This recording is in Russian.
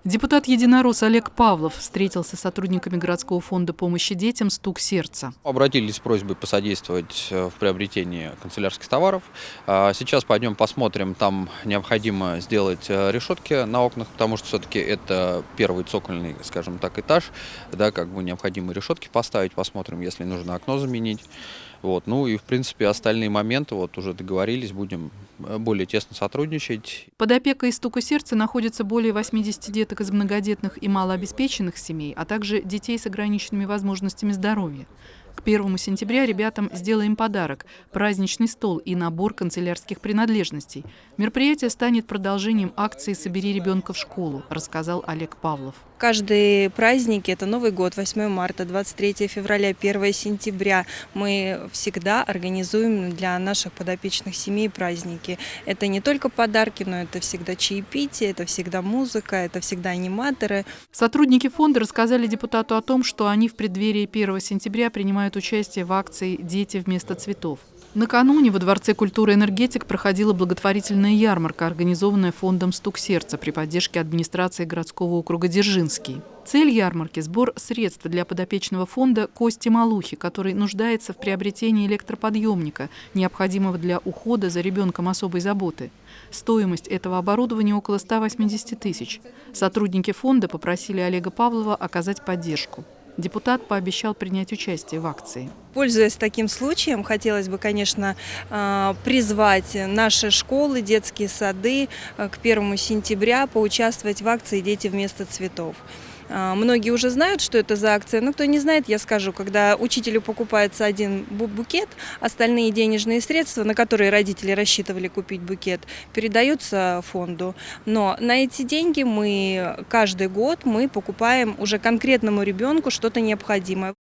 Депутат «Единорос» Олег Павлов встретился с сотрудниками городского фонда помощи детям «Стук сердца». Обратились с просьбой посодействовать в приобретении канцелярских товаров. Сейчас пойдем посмотрим, там необходимо сделать решетки на окнах, потому что все-таки это первый цокольный, скажем так, этаж, да, как бы необходимо решетки поставить, посмотрим, если нужно окно заменить. Вот. Ну и в принципе остальные моменты вот уже договорились, будем более тесно сотрудничать. Под опекой «Стука сердца» находится более 80 деток из многодетных и малообеспеченных семей, а также детей с ограниченными возможностями здоровья. К 1 сентября ребятам сделаем подарок – праздничный стол и набор канцелярских принадлежностей. Мероприятие станет продолжением акции «Собери ребенка в школу», рассказал Олег Павлов. Каждые праздники – это Новый год, 8 марта, 23 февраля, 1 сентября. Мы всегда организуем для наших подопечных семей праздники. Это не только подарки, но это всегда чаепитие, это всегда музыка, это всегда аниматоры. Сотрудники фонда рассказали депутату о том, что они в преддверии 1 сентября принимают участие в акции «Дети вместо цветов». Накануне во Дворце культуры «Энергетик» проходила благотворительная ярмарка, организованная фондом «Стук сердца» при поддержке администрации городского округа Дзержинский. Цель ярмарки – сбор средств для подопечного фонда Кости Малухи, который нуждается в приобретении электроподъемника, необходимого для ухода за ребенком особой заботы. Стоимость этого оборудования около 180 тысяч. Сотрудники фонда попросили Олега Павлова оказать поддержку. Депутат пообещал принять участие в акции. Пользуясь таким случаем, хотелось бы, конечно, призвать наши школы, детские сады к 1 сентября поучаствовать в акции «Дети вместо цветов». Многие уже знают, что это за акция, но кто не знает, я скажу, когда учителю покупается один букет, остальные денежные средства, на которые родители рассчитывали купить букет, передаются фонду. Но на эти деньги каждый год мы покупаем уже конкретному ребенку что-то необходимое.